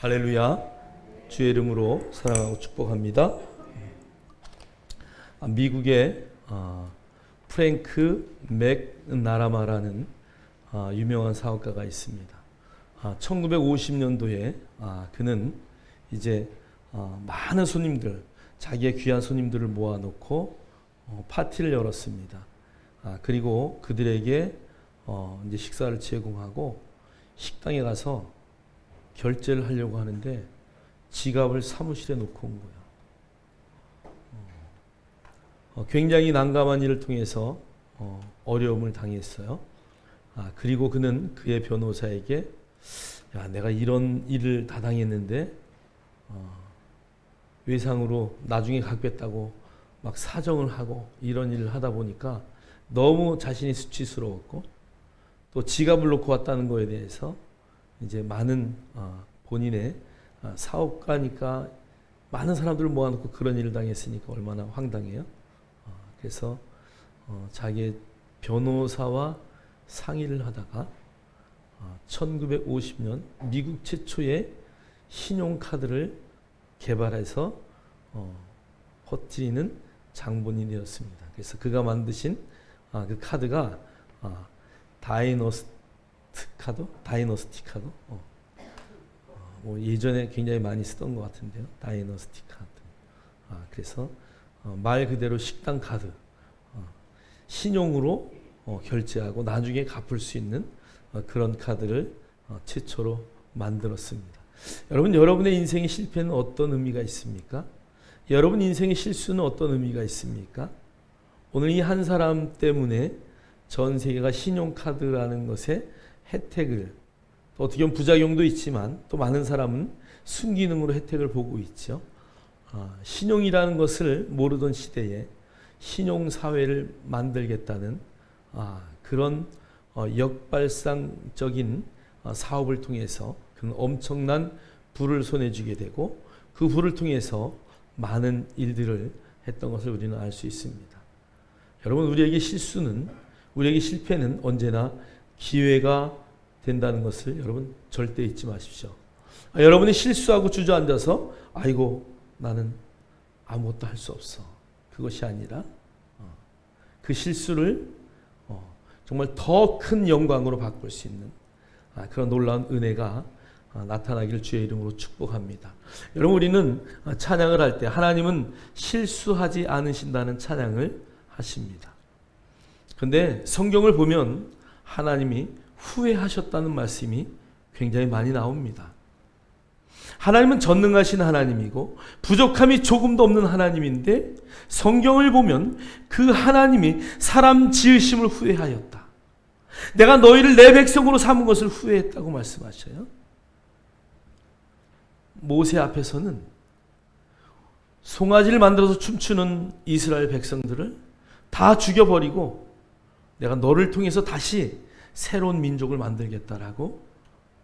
할렐루야. 주의 이름으로 사랑하고 축복합니다. 미국의 프랭크 맥나라마라는 유명한 사업가가 있습니다. 1950년도에 그는 이제 많은 손님들, 자기의 귀한 손님들을 모아놓고 파티를 열었습니다. 그리고 그들에게 이제 식사를 제공하고 식당에 가서 결제를 하려고 하는데 지갑을 사무실에 놓고 온 거예요. 굉장히 난감한 일을 통해서 어려움을 당했어요. 그리고 그는 그의 변호사에게 야, 내가 이런 일을 다 당했는데 외상으로 나중에 갚겠다고 막 사정을 하고 이런 일을 하다 보니까 너무 자신이 수치스러웠고 또 지갑을 놓고 왔다는 거에 대해서 이제 많은 본인의 사업가니까 많은 사람들을 모아놓고 그런 일을 당했으니까 얼마나 황당해요. 그래서 자기의 변호사와 상의를 하다가 1950년 미국 최초의 신용카드를 개발해서 퍼뜨리는 장본인이 되었습니다. 그래서 그가 만드신 그 카드가 다이너스티 카드? 뭐 예전에 굉장히 많이 쓰던 것 같은데요. 다이너스티 카드. 그래서 말 그대로 식당 카드. 신용으로 결제하고 나중에 갚을 수 있는 그런 카드를 최초로 만들었습니다. 여러분의 인생의 실패는 어떤 의미가 있습니까? 여러분 인생의 실수는 어떤 의미가 있습니까? 오늘 이 한 사람 때문에 전 세계가 신용카드라는 것에 혜택을, 또 어떻게 보면 부작용도 있지만 또 많은 사람은 순기능으로 혜택을 보고 있죠. 신용이라는 것을 모르던 시대에 신용사회를 만들겠다는 그런 역발상적인 사업을 통해서 그는 엄청난 부를 손에 쥐게 되고 그 부를 통해서 많은 일들을 했던 것을 우리는 알 수 있습니다. 여러분, 우리에게 실패는 언제나 기회가 된다는 것을 여러분 절대 잊지 마십시오. 여러분이 실수하고 주저앉아서 아이고 나는 아무것도 할 수 없어. 그것이 아니라 그 실수를 정말 더 큰 영광으로 바꿀 수 있는 그런 놀라운 은혜가 나타나기를 주의 이름으로 축복합니다. 여러분, 우리는 찬양을 할 때 하나님은 실수하지 않으신다는 찬양을 하십니다. 그런데 성경을 보면 하나님이 후회하셨다는 말씀이 굉장히 많이 나옵니다. 하나님은 전능하신 하나님이고 부족함이 조금도 없는 하나님인데 성경을 보면 그 하나님이 사람 지으심을 후회하였다. 내가 너희를 내 백성으로 삼은 것을 후회했다고 말씀하셔요. 모세 앞에서는 송아지를 만들어서 춤추는 이스라엘 백성들을 다 죽여버리고 내가 너를 통해서 다시 새로운 민족을 만들겠다라고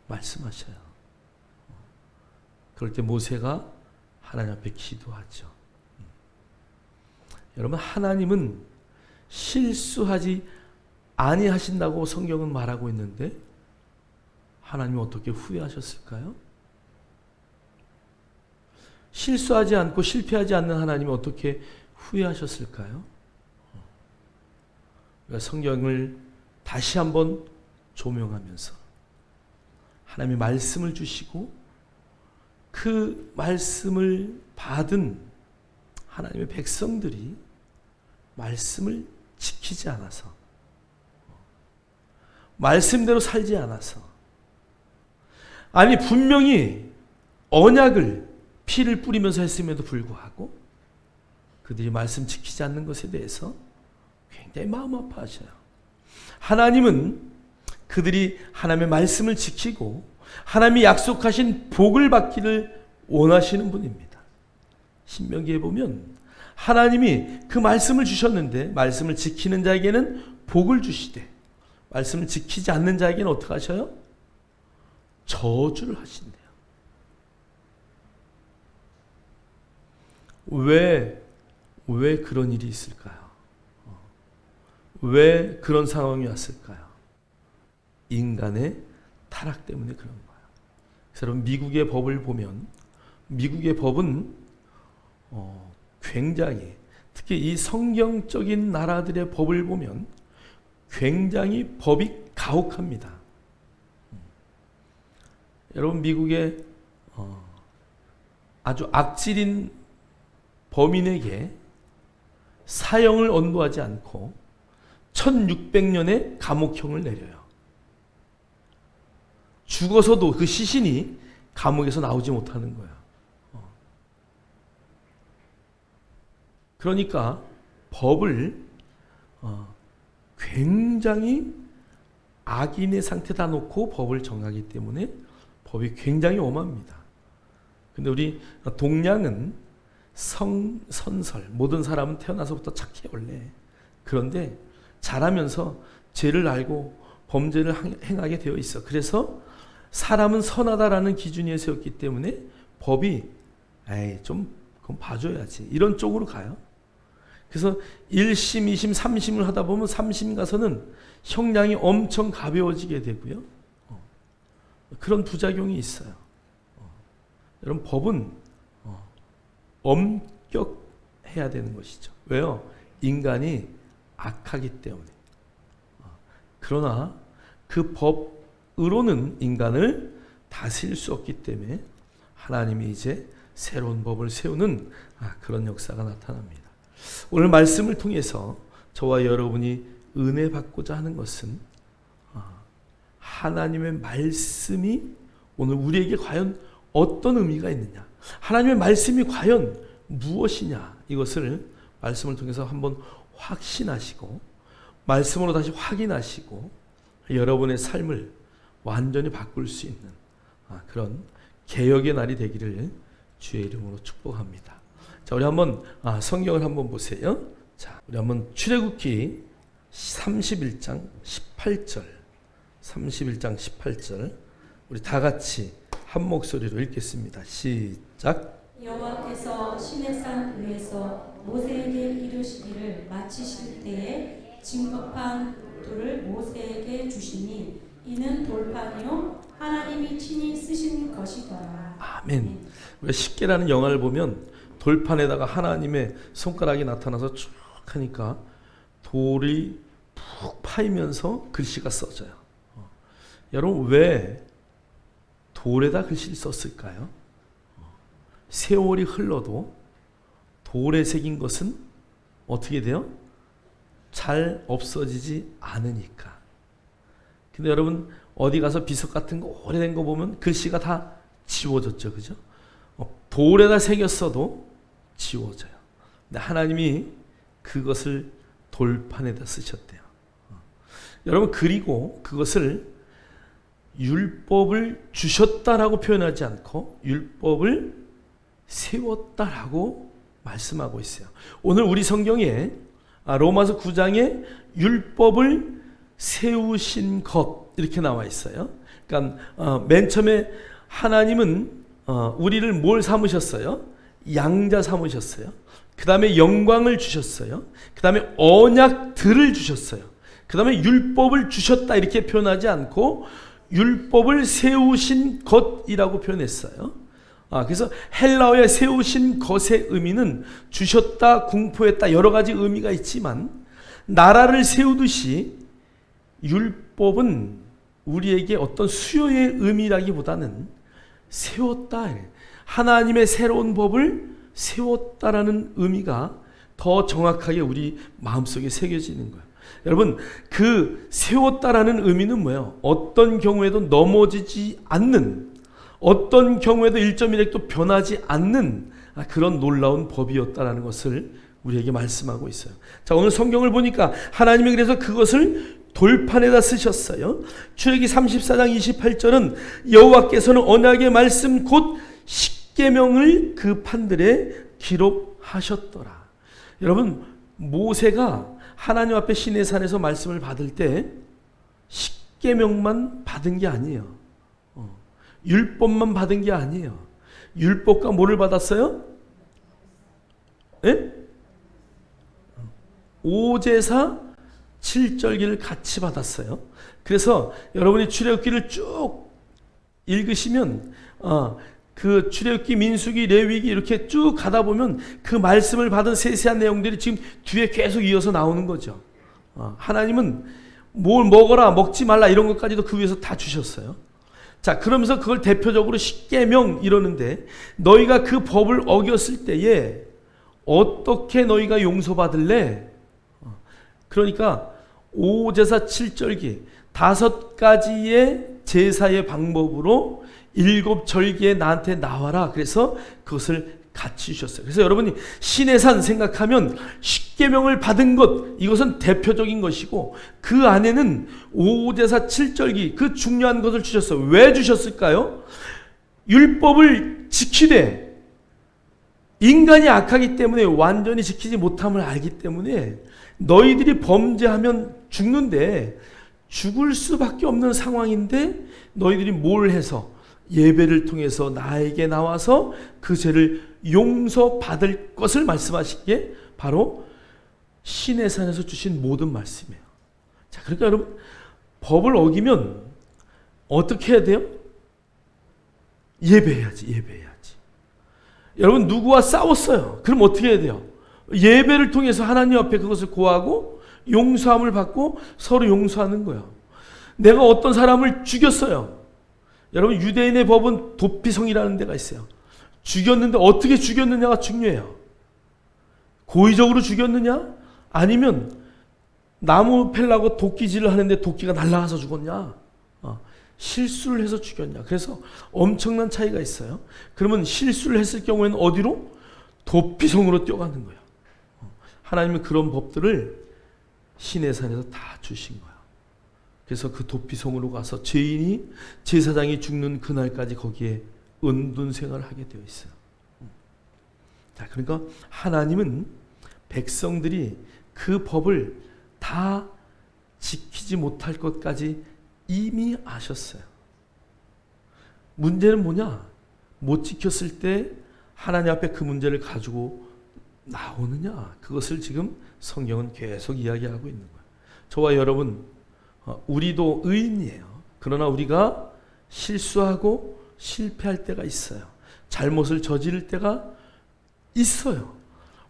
말씀하셔요. 그럴 때 모세가 하나님 앞에 기도하죠. 여러분, 하나님은 실수하지 아니하신다고 성경은 말하고 있는데 하나님이 어떻게 후회하셨을까요? 실수하지 않고 실패하지 않는 하나님이 어떻게 후회하셨을까요? 성경을 다시 한번 조명하면서 하나님의 말씀을 주시고 그 말씀을 받은 하나님의 백성들이 말씀을 지키지 않아서, 말씀대로 살지 않아서, 아니 분명히 언약을 피를 뿌리면서 했음에도 불구하고 그들이 말씀 지키지 않는 것에 대해서 굉장히 마음 아파하셔요. 하나님은 그들이 하나님의 말씀을 지키고 하나님이 약속하신 복을 받기를 원하시는 분입니다. 신명기에 보면 하나님이 그 말씀을 주셨는데 말씀을 지키는 자에게는 복을 주시되 말씀을 지키지 않는 자에게는 어떻게 하셔요? 저주를 하신대요. 왜 그런 일이 있을까요? 왜 그런 상황이 왔을까요? 인간의 타락 때문에 그런 거예요. 그래서 여러분 미국의 법을 보면 미국의 법은 굉장히 특히 이 성경적인 나라들의 법을 보면 굉장히 법이 가혹합니다. 여러분 미국의 아주 악질인 범인에게 사형을 언도하지 않고 1600년의 감옥형을 내려요. 죽어서도 그 시신이 감옥에서 나오지 못하는 거야. 그러니까 법을 굉장히 악인의 상태다 놓고 법을 정하기 때문에 법이 굉장히 엄합니다. 근데 우리 동양은 선설, 모든 사람은 태어나서부터 착해 원래. 그런데 자라면서 죄를 알고 범죄를 행하게 되어 있어. 그래서 사람은 선하다라는 기준에 세웠기 때문에 법이 좀 그건 봐줘야지 이런 쪽으로 가요. 그래서 1심, 2심, 3심을 하다 보면 3심 가서는 형량이 엄청 가벼워지게 되고요. 그런 부작용이 있어요. 여러분 법은 엄격해야 되는 것이죠. 왜요? 인간이 악하기 때문에. 그러나 그 법으로는 인간을 다스릴 수 없기 때문에 하나님이 이제 새로운 법을 세우는 그런 역사가 나타납니다. 오늘 말씀을 통해서 저와 여러분이 은혜 받고자 하는 것은 하나님의 말씀이 오늘 우리에게 과연 어떤 의미가 있느냐, 하나님의 말씀이 과연 무엇이냐, 이것을 말씀을 통해서 한번 확신하시고 말씀으로 다시 확인하시고 여러분의 삶을 완전히 바꿀 수 있는 그런 개혁의 날이 되기를 주의 이름으로 축복합니다. 자, 우리 한번 성경을 한번 보세요. 자, 우리 한번 출애굽기 31장 18절, 31장 18절 우리 다 같이 한 목소리로 읽겠습니다. 시작. 여호와께서 시내산 위에서 모세에게 이르시기를 마치실 때에 진급한 돌을 모세에게 주시니 이는 돌판이요 하나님이 친히 쓰신 것이더라. 아멘. 우리가 십계라는 영화를 보면 돌판에다가 하나님의 손가락이 나타나서 쭉 하니까 돌이 푹 파이면서 글씨가 써져요. 여러분 왜 돌에다 글씨를 썼을까요? 세월이 흘러도 돌에 새긴 것은 어떻게 돼요? 잘 없어지지 않으니까. 근데 여러분 어디 가서 비석 같은 거 오래된 거 보면 글씨가 다 지워졌죠, 그죠? 돌에다 새겼어도 지워져요. 근데 하나님이 그것을 돌판에다 쓰셨대요. 여러분 그리고 그것을 율법을 주셨다라고 표현하지 않고 율법을 세웠다라고 말씀하고 있어요. 오늘 우리 성경에 로마서 9장에 율법을 세우신 것 이렇게 나와 있어요. 그러니까 맨 처음에 하나님은 우리를 뭘 삼으셨어요? 양자 삼으셨어요. 그 다음에 영광을 주셨어요. 그 다음에 언약들을 주셨어요. 그 다음에 율법을 주셨다 이렇게 표현하지 않고 율법을 세우신 것이라고 표현했어요. 그래서 헬라어의 세우신 것의 의미는 주셨다, 공포했다 여러 가지 의미가 있지만 나라를 세우듯이 율법은 우리에게 어떤 수요의 의미라기보다는 세웠다, 하나님의 새로운 법을 세웠다라는 의미가 더 정확하게 우리 마음속에 새겨지는 거예요. 여러분 그 세웠다라는 의미는 뭐예요? 어떤 경우에도 넘어지지 않는, 어떤 경우에도 1.1획도 변하지 않는 그런 놀라운 법이었다라는 것을 우리에게 말씀하고 있어요. 자, 오늘 성경을 보니까 하나님이 그래서 그것을 돌판에다 쓰셨어요. 출애굽기 34장 28절은 여호와께서는 언약의 말씀 곧 십계명을 그 판들에 기록하셨더라. 여러분 모세가 하나님 앞에 시내산에서 말씀을 받을 때 십계명만 받은 게 아니에요. 율법만 받은 게 아니에요. 율법과 뭐를 받았어요? 예? 오제사 7절기를 같이 받았어요. 그래서 여러분이 출애굽기를 쭉 읽으시면 그 출애굽기, 민수기, 레위기 이렇게 쭉 가다 보면 그 말씀을 받은 세세한 내용들이 지금 뒤에 계속 이어서 나오는 거죠. 하나님은 뭘 먹어라, 먹지 말라 이런 것까지도 그 위에서 다 주셨어요. 자, 그러면서 그걸 대표적으로 십계명 이러는데, 너희가 그 법을 어겼을 때에 어떻게 너희가 용서받을래? 그러니까 오제사 7절기 5가지의 제사의 방법으로 7절기에 나한테 나와라. 그래서 그것을 같이 주셨어요. 그래서 여러분이 시내산 생각하면 십계명을 받은 것, 이것은 대표적인 것이고, 그 안에는 오제사 7절기 그 중요한 것을 주셨어요. 왜 주셨을까요? 율법을 지키되 인간이 악하기 때문에 완전히 지키지 못함을 알기 때문에 너희들이 범죄하면 죽는데, 죽을 수밖에 없는 상황인데 너희들이 뭘 해서 예배를 통해서 나에게 나와서 그 죄를 용서받을 것을 말씀하시기에 바로 시내산에서 주신 모든 말씀이에요. 자, 그러니까 여러분, 법을 어기면 어떻게 해야 돼요? 예배해야지. 여러분, 누구와 싸웠어요? 그럼 어떻게 해야 돼요? 예배를 통해서 하나님 앞에 그것을 고하고 용서함을 받고 서로 용서하는 거예요. 내가 어떤 사람을 죽였어요. 여러분, 유대인의 법은 도피성이라는 데가 있어요. 죽였는데 어떻게 죽였느냐가 중요해요. 고의적으로 죽였느냐? 아니면 나무 팰라고 도끼질을 하는데 도끼가 날아가서 죽었냐? 실수를 해서 죽였냐? 그래서 엄청난 차이가 있어요. 그러면 실수를 했을 경우에는 어디로? 도피성으로 뛰어가는 거예요. 하나님은 그런 법들을 시내산에서 다 주신 거예요. 그래서 그 도피성으로 가서 죄인이, 제사장이 죽는 그날까지 거기에 은둔 생활을 하게 되어 있어요. 자, 그러니까 하나님은 백성들이 그 법을 다 지키지 못할 것까지 이미 아셨어요. 문제는 뭐냐? 못 지켰을 때 하나님 앞에 그 문제를 가지고 나오느냐? 그것을 지금 성경은 계속 이야기하고 있는 거예요. 저와 여러분, 우리도 의인이에요. 그러나 우리가 실수하고 실패할 때가 있어요. 잘못을 저지를 때가 있어요.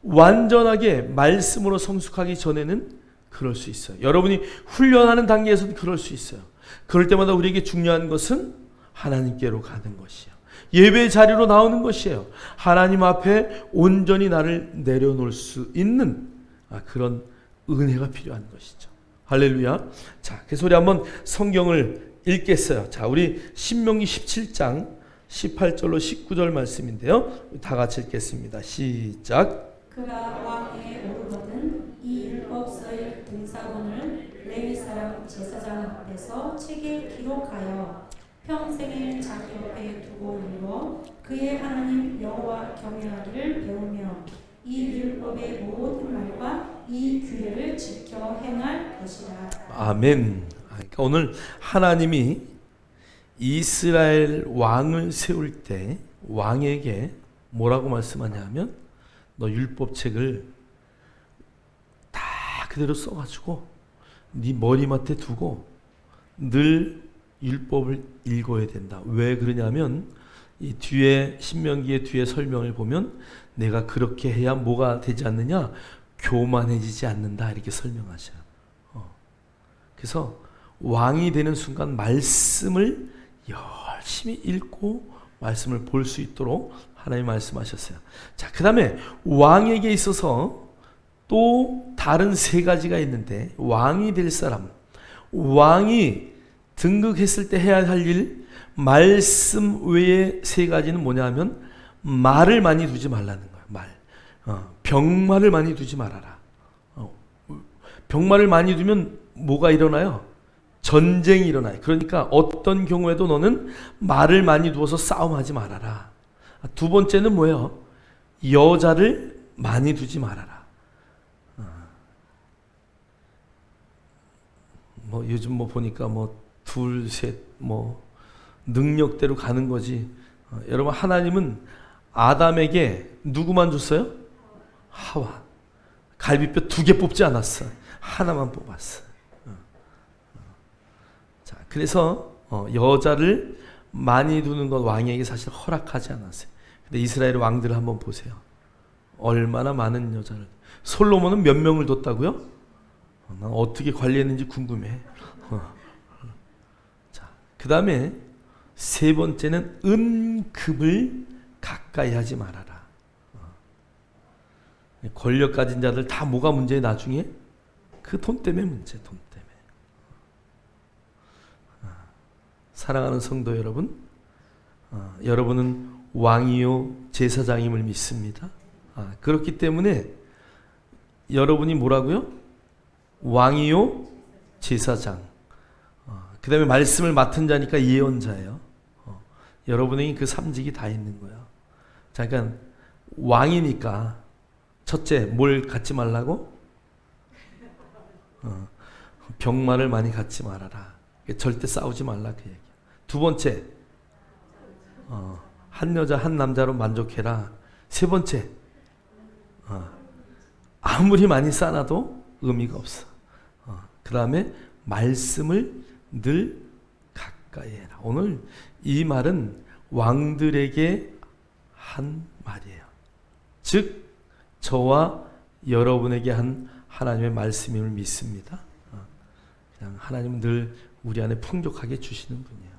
완전하게 말씀으로 성숙하기 전에는 그럴 수 있어요. 여러분이 훈련하는 단계에서도 그럴 수 있어요. 그럴 때마다 우리에게 중요한 것은 하나님께로 가는 것이에요. 예배 자리로 나오는 것이에요. 하나님 앞에 온전히 나를 내려놓을 수 있는 그런 은혜가 필요한 것이죠. 할렐루야. 자, 그래서 우리 한번 성경을 읽겠어요. 자, 우리 신명기 17장 18절로 19절 말씀인데요. 다 같이 읽겠습니다. 시작. 그가 왕에 오르거든 이 율법서의 등사본을 레위 사람 제사장 앞에서 책에 기록하여 평생을 자기 옆에 두고 이루어 그의 하나님 여호와 경외하기를 배우며 이 율법의 모든 말과 이 규례를 지켜 행할 것이라. 아멘. 그러니까 오늘 하나님이 이스라엘 왕을 세울 때 왕에게 뭐라고 말씀하냐면, 너 율법책을 다 그대로 써가지고 네 머리맡에 두고 늘 율법을 읽어야 된다. 왜 그러냐면 이 뒤에 신명기의 뒤에 설명을 보면 내가 그렇게 해야 뭐가 되지 않느냐? 교만해지지 않는다. 이렇게 설명하셔요. 그래서 왕이 되는 순간 말씀을 열심히 읽고 말씀을 볼 수 있도록 하나님 말씀하셨어요. 자, 그 다음에 왕에게 있어서 또 다른 3가지가 있는데, 왕이 될 사람, 왕이 등극했을 때 해야 할 일, 말씀 외에 3가지는 뭐냐 하면 말을 많이 두지 말라는 거예요. 말. 병말을 많이 두지 말아라. 병말을 많이 두면 뭐가 일어나요? 전쟁이 일어나요. 그러니까 어떤 경우에도 너는 말을 많이 두어서 싸움하지 말아라. 2번째는 뭐예요? 여자를 많이 두지 말아라. 뭐 요즘 뭐 보니까 뭐 2, 3 뭐 능력대로 가는 거지. 여러분, 하나님은 아담에게 누구만 줬어요? 하와. 갈비뼈 2개 뽑지 않았어. 하나만 뽑았어. 자, 그래서 여자를 많이 두는 건 왕에게 사실 허락하지 않았어요. 근데 이스라엘 왕들을 한번 보세요. 얼마나 많은 여자를. 솔로몬은 몇 명을 뒀다고요? 난 어떻게 관리했는지 궁금해. 자, 그 다음에 세 번째는 은금을 가까이 하지 말아라. 권력 가진 자들 다 뭐가 문제에 나중에? 그 돈 때문에 문제, 돈 때문에. 사랑하는 성도 여러분, 여러분은 왕이요 제사장임을 믿습니다. 그렇기 때문에 여러분이 뭐라고요? 왕이요 제사장. 그 다음에 말씀을 맡은 자니까 예언자예요. 여러분에게 그 삼직이 다 있는 거예요. 자, 그러니까 왕이니까 첫째 뭘 갖지 말라고? 병마를 많이 갖지 말아라. 절대 싸우지 말라 그 얘기야. 두 번째, 한 여자 한 남자로 만족해라. 세 번째, 아무리 많이 쌓아도 의미가 없어. 그 다음에 말씀을 늘 가까이 해라. 오늘 이 말은 왕들에게 한 말이에요. 즉 저와 여러분에게 한 하나님의 말씀임을 믿습니다. 그냥 하나님은 늘 우리 안에 풍족하게 주시는 분이에요.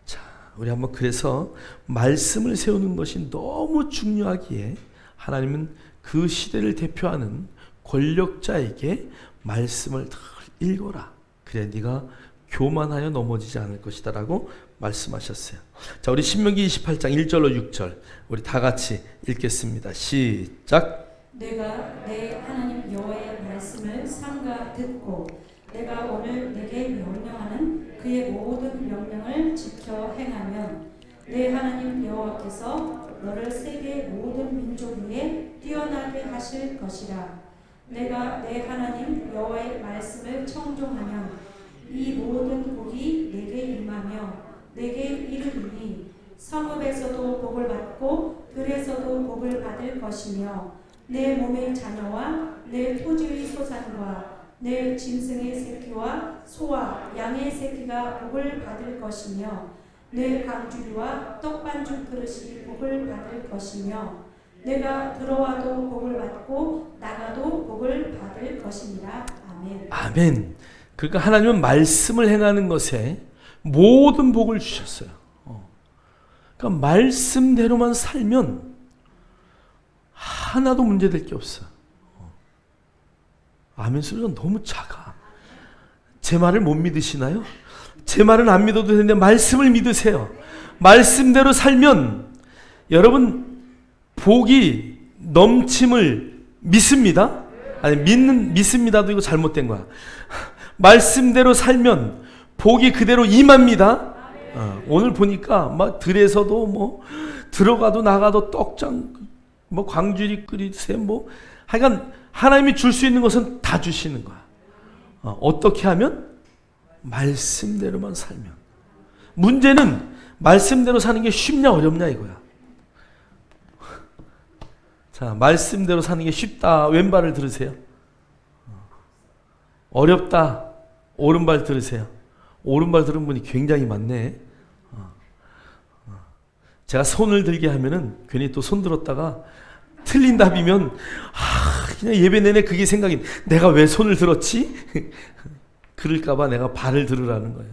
자, 우리 한번 그래서 말씀을 세우는 것이 너무 중요하기에 하나님은 그 시대를 대표하는 권력자에게 말씀을 늘 읽어라. 그래 네가 교만하여 넘어지지 않을 것이다 라고 말씀하셨어요. 자, 우리 신명기 28장 1절로 6절 우리 다 같이 읽겠습니다. 시작. 내가 내 하나님 여호와의 말씀을 삼가 듣고 내가 오늘 내게 명령하는 그의 모든 명령을 지켜 행하면 내 하나님 여호와께서 너를 세계 모든 민족 위에 뛰어나게 하실 것이라. 내가 내 하나님 여호와의 말씀을 청종하면 이 모든 복이 내게 임하며 내게 이르리니 성읍에서도 복을 받고 들에서도 복을 받을 것이며 내 몸의 자녀와 내 토지의 소산과 내 짐승의 새끼와 소와 양의 새끼가 복을 받을 것이며 내 강주리와 떡반죽 그릇이 복을 받을 것이며 내가 들어와도 복을 받고 나가도 복을 받을 것이니라. 아멘. 아멘. 그러니까 하나님은 말씀을 행하는 것에 모든 복을 주셨어요. 그러니까 말씀대로만 살면 하나도 문제될 게 없어. 아멘 소리가 너무 작아. 제 말을 못 믿으시나요? 제 말은 안 믿어도 되는데 말씀을 믿으세요. 말씀대로 살면 여러분 복이 넘침을 믿습니다. 아니 믿습니다도 이거 잘못된 거야. 말씀대로 살면 복이 그대로 임합니다. 오늘 보니까 막 들에서도 뭐 들어가도 나가도 떡장 뭐 광주리 끓이세 뭐 하여간 하나님이 줄 수 있는 것은 다 주시는 거야. 어떻게 하면? 말씀대로만 살면. 문제는 말씀대로 사는 게 쉽냐 어렵냐 이거야. 자, 말씀대로 사는 게 쉽다 왼발을 들으세요. 어렵다 오른발 들으세요. 오른발 들은 분이 굉장히 많네. 제가 손을 들게 하면은 괜히 또 손 들었다가 틀린 답이면 그냥 예배 내내 그게 생각이 내가 왜 손을 들었지? 그럴까봐 내가 발을 들으라는 거예요.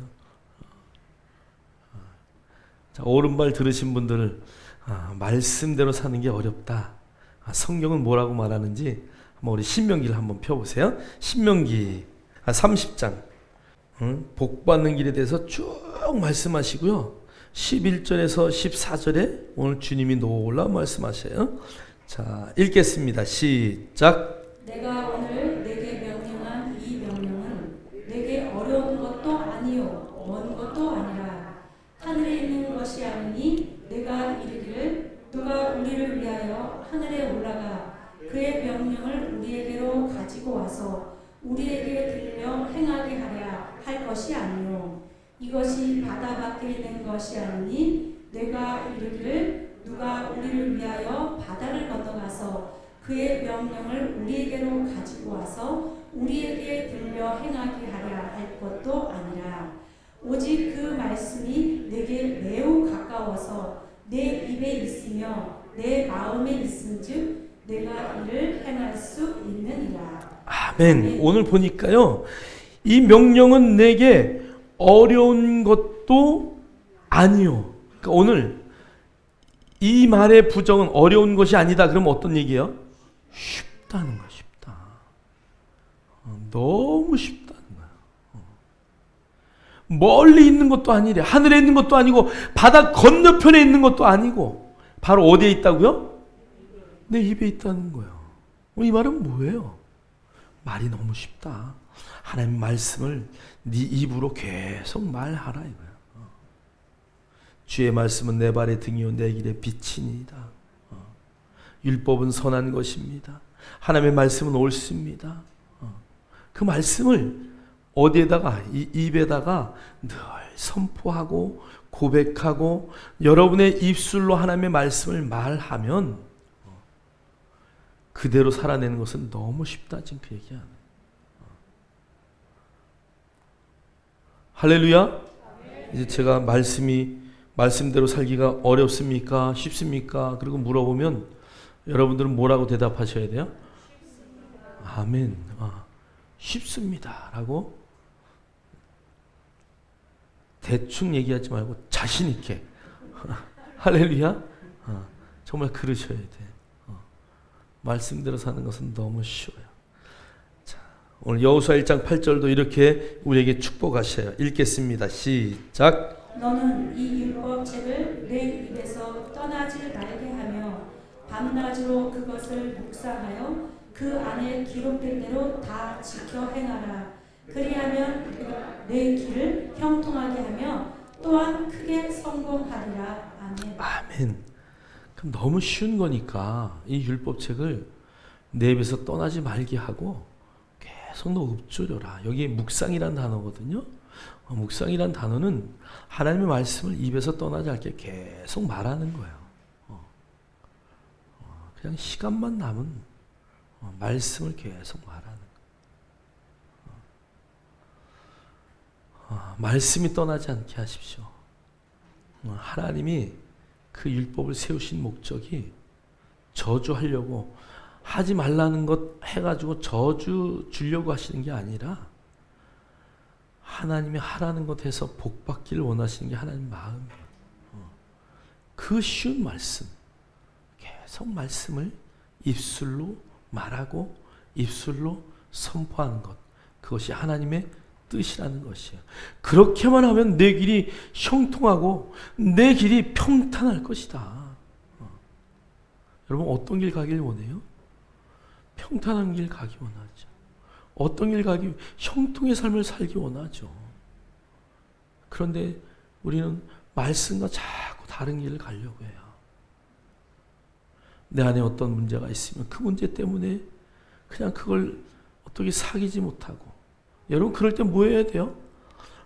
자, 오른발 들으신 분들 말씀대로 사는 게 어렵다. 성경은 뭐라고 말하는지 한번 우리 신명기를 한번 펴보세요. 신명기 30장 복 받는 길에 대해서 쭉 말씀하시고요. 11절에서 14절에 오늘 주님이 놀라 말씀하셔요. 자, 읽겠습니다. 시작. 내가 오늘 내게 명령한 이 명령은 내게 어려운 것도 아니요 먼 것도 아니라 하늘에 있는 것이 아니니 내가 이르기를 누가 우리를 위하여 하늘에 올라가 그의 명령을 우리에게로 가지고 와서 우리에게 들려 행하게 하랴 할 것이 아니요 이것이 바다 밖에 있는 것이 아니니 내가 이르기를 누가 우리를 위하여 바다를 건너가서 그의 명령을 우리에게로 가지고 와서 우리에게 들려 행하게 하랴 할 것도 아니라 오직 그 말씀이 내게 매우 가까워서 내 입에 있으며 내 마음에 있은즉 내가 이를 행할 수 있느니라. 아멘. 오늘 보니까요, 이 명령은 내게 어려운 것도 아니요. 그러니까 오늘 이 말의 부정은 어려운 것이 아니다. 그러면 어떤 얘기예요? 쉽다는 거야, 쉽다. 너무 쉽다는 거야. 멀리 있는 것도 아니래. 하늘에 있는 것도 아니고 바다 건너편에 있는 것도 아니고 바로 어디에 있다고요? 내 입에 있다는 거예요. 이 말은 뭐예요? 말이 너무 쉽다. 하나님 말씀을 네 입으로 계속 말하라 이거야. 주의 말씀은 내 발의 등이요 내 길의 빛이니이다. 율법은 선한 것입니다. 하나님의 말씀은 옳습니다. 그 말씀을 어디에다가 이 입에다가 늘 선포하고 고백하고 여러분의 입술로 하나님의 말씀을 말하면 그대로 살아내는 것은 너무 쉽다. 지금 그 얘기야. 할렐루야. 이제 제가 말씀대로 살기가 어렵습니까? 쉽습니까? 그리고 물어보면 여러분들은 뭐라고 대답하셔야 돼요? 아멘. 쉽습니다. 라고 대충 얘기하지 말고 자신 있게 할렐루야. 정말 그러셔야 돼. 말씀대로 사는 것은 너무 쉬워요. 자, 오늘 여호수아 1장 8절도 이렇게 우리에게 축복하셔요. 읽겠습니다. 시작. 너는 이 율법책을 내 입에서 떠나지 말게 하며 밤낮으로 그것을 묵상하여 그 안에 기록된 대로 다 지켜 행하라. 그리하면 내가 내 길을 형통하게 하며 또한 크게 성공하리라. 아멘. 아멘. 그럼 너무 쉬운 거니까 이 율법책을 내 입에서 떠나지 말게 하고 계속 너 읊조려라. 여기 묵상이란 단어거든요. 묵상이란 단어는 하나님의 말씀을 입에서 떠나지 않게 계속 말하는 거예요. 그냥 시간만 남은 말씀을 계속 말하는 거예요. 말씀이 떠나지 않게 하십시오. 하나님이 그 율법을 세우신 목적이 저주하려고 하지 말라는 것 해가지고 저주 주려고 하시는 게 아니라 하나님이 하라는 것 해서 복 받기를 원하시는 게 하나님 마음이에요. 그 쉬운 말씀, 계속 말씀을 입술로 말하고 입술로 선포하는 것, 그것이 하나님의 뜻이라는 것이에요. 그렇게만 하면 내 길이 형통하고 내 길이 평탄할 것이다. 여러분 어떤 길 가길 원해요? 평탄한 길 가기 원하죠. 어떤 길 가기, 형통의 삶을 살기 원하죠. 그런데 우리는 말씀과 자꾸 다른 길을 가려고 해요. 내 안에 어떤 문제가 있으면 그 문제 때문에 그냥 그걸 어떻게 사귀지 못하고, 여러분 그럴 때 뭐 해야 돼요?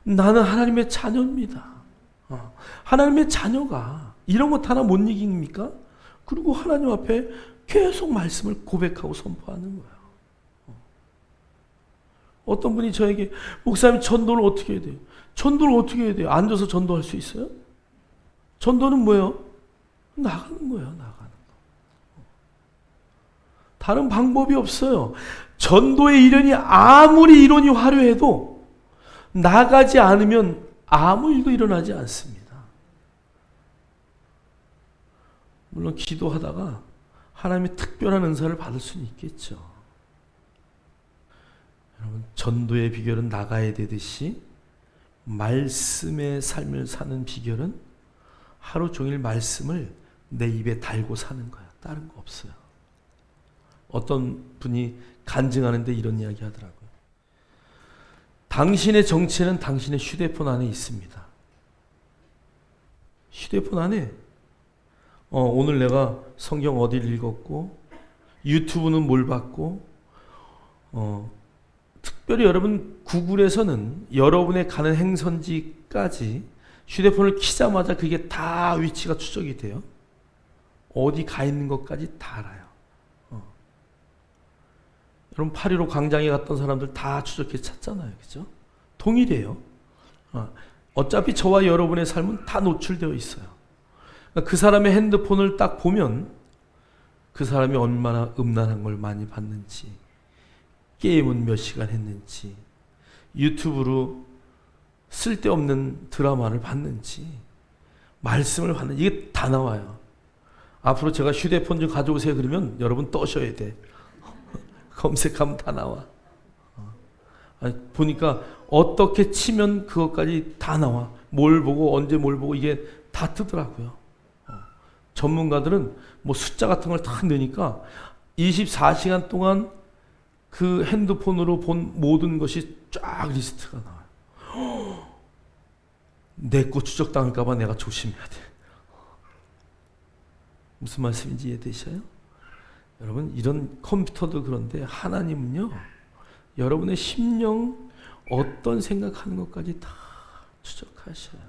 나는 하나님의 자녀입니다. 하나님의 자녀가 이런 것 하나 못 이깁니까? 그리고 하나님 앞에 계속 말씀을 고백하고 선포하는 거예요. 어떤 분이 저에게 목사님 전도를 어떻게 해야 돼요? 전도를 어떻게 해야 돼요? 앉아서 전도할 수 있어요? 전도는 뭐예요? 나가는 거예요. 나가는 거. 다른 방법이 없어요. 전도의 이론이 아무리 이론이 화려해도 나가지 않으면 아무 일도 일어나지 않습니다. 물론 기도하다가 하나님의 특별한 은사를 받을 수는 있겠죠. 여러분 전도의 비결은 나가야 되듯이 말씀의 삶을 사는 비결은 하루 종일 말씀을 내 입에 달고 사는 거야. 다른 거 없어요. 어떤 분이 간증하는데 이런 이야기 하더라고요. 당신의 정체는 당신의 휴대폰 안에 있습니다. 휴대폰 안에 오늘 내가 성경 어디를 읽었고 유튜브는 뭘 봤고 특별히 여러분 구글에서는 여러분의 가는 행선지까지 휴대폰을 키자마자 그게 다 위치가 추적이 돼요. 어디 가 있는 것까지 다 알아요. 여러분 8.15 광장에 갔던 사람들 다 추적해 찾잖아요. 그죠? 동일해요. 어차피 저와 여러분의 삶은 다 노출되어 있어요. 그러니까 그 사람의 핸드폰을 딱 보면 그 사람이 얼마나 음란한 걸 많이 봤는지, 게임은 몇 시간 했는지, 유튜브로 쓸데없는 드라마를 봤는지, 말씀을 봤는지, 이게 다 나와요. 앞으로 제가 휴대폰 좀 가져오세요 그러면 여러분 떠셔야 돼. 검색하면 다 나와. 보니까 어떻게 치면 그것까지 다 나와. 뭘 보고 언제 뭘 보고 이게 다 뜨더라고요. 전문가들은 뭐 숫자 같은 걸 다 넣으니까 24시간 동안 그 핸드폰으로 본 모든 것이 쫙 리스트가 나와요. 내 거 추적당할까봐 내가 조심해야 돼. 무슨 말씀인지 이해되셔요? 여러분, 이런 컴퓨터도 그런데 하나님은요, 여러분의 심령 어떤 생각하는 것까지 다 추적하셔요.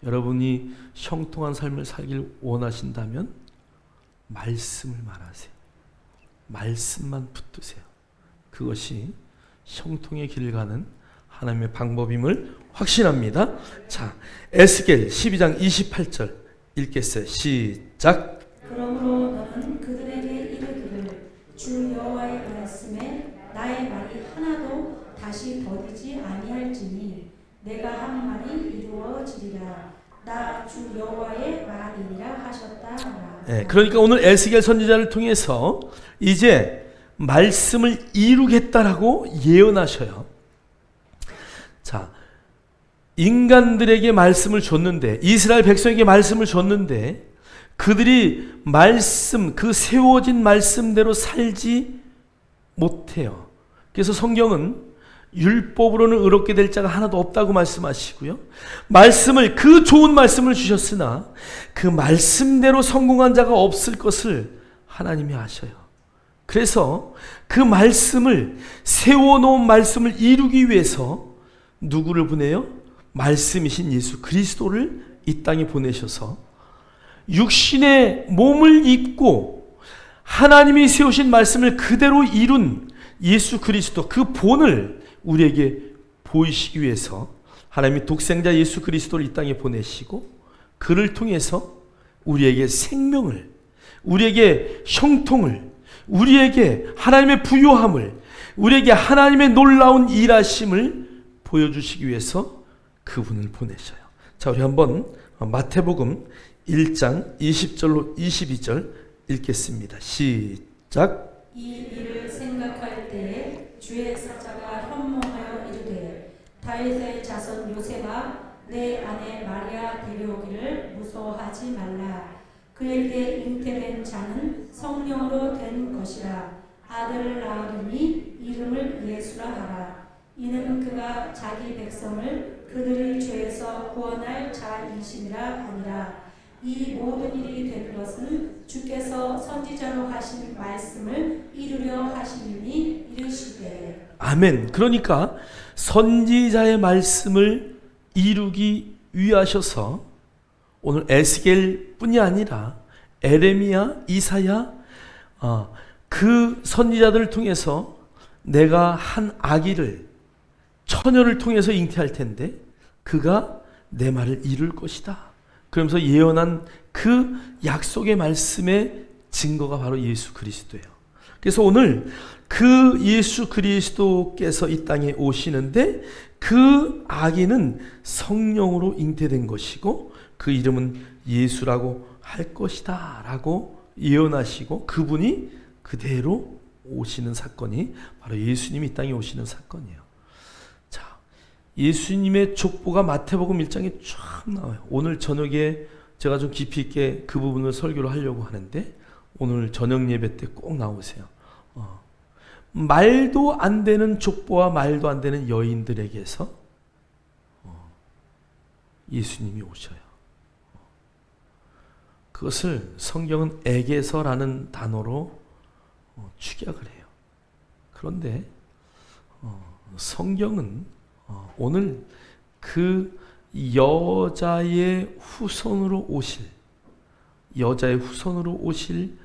여러분이 형통한 삶을 살길 원하신다면 말씀을 말하세요. 말씀만 붙드세요. 그것이 형통의 길을 가는 하나님의 방법임을 확신합니다. 자, 에스겔 12장 28절 읽겠어요. 시작. 그러므로 너는 그들에게 이르기를 주 여호와의 말씀에 나의 말이 하나도 다시 더디지 아니할지니 내가 한 말이 이루어지리라. 나 주 여호와의 말이니라 하셨다. 네, 그러니까 오늘 에스겔 선지자를 통해서 이제 말씀을 이루겠다라고 예언하셔요. 자, 인간들에게 말씀을 줬는데, 이스라엘 백성에게 말씀을 줬는데 그들이 말씀, 그 세워진 말씀대로 살지 못해요. 그래서 성경은 율법으로는 의롭게 될 자가 하나도 없다고 말씀하시고요, 말씀을, 그 좋은 말씀을 주셨으나 그 말씀대로 성공한 자가 없을 것을 하나님이 아셔요. 그래서 그 말씀을, 세워놓은 말씀을 이루기 위해서 누구를 보내요? 말씀이신 예수 그리스도를 이 땅에 보내셔서 육신의 몸을 입고 하나님이 세우신 말씀을 그대로 이룬 예수 그리스도, 그 본을 우리에게 보이시기 위해서 하나님이 독생자 예수 그리스도를 이 땅에 보내시고 그를 통해서 우리에게 생명을, 우리에게 형통을, 우리에게 하나님의 부요함을, 우리에게 하나님의 놀라운 일하심을 보여주시기 위해서 그분을 보내셔요. 자, 우리 한번 마태복음 1장 20절로 22절 읽겠습니다. 시작. 이 일을 생각할 때에 주의 사자가 현몽하여 이르되 다윗의 자손 요셉아 내 아내 마리아 데려오기를 무서워하지 말라. 그에게 잉태된 자는 성령으로 된 것이라. 아들을 낳으리니 이름을 예수라 하라. 이는 그가 자기 백성을 그들의 죄에서 구원할 자이심이라 하니라. 이 모든 일이 된 것은 주께서 선지자로 하신 말씀을 이루려 하시니 이르시되. 아멘. 그러니까 선지자의 말씀을 이루기 위하셔서 오늘 에스겔 뿐이 아니라 에레미야, 이사야, 그 선지자들을 통해서 내가 한 아기를, 처녀를 통해서 잉태할 텐데 그가 내 말을 이룰 것이다. 그러면서 예언한 그 약속의 말씀의 증거가 바로 예수 그리스도예요. 그래서 오늘 그 예수 그리스도께서 이 땅에 오시는데 그 아기는 성령으로 잉태된 것이고 그 이름은 예수라고 할 것이다 라고 예언하시고 그분이 그대로 오시는 사건이 바로 예수님이 이 땅에 오시는 사건이에요. 예수님의 족보가 마태복음 1장에 쫙 나와요. 오늘 저녁에 제가 좀 깊이 있게 그 부분을 설교를 하려고 하는데 오늘 저녁 예배 때 꼭 나오세요. 말도 안 되는 족보와 말도 안 되는 여인들에게서 예수님이 오셔요. 그것을 성경은 에게서라는 단어로 축약을 해요. 그런데 성경은 오늘 그 여자의 후손으로 오실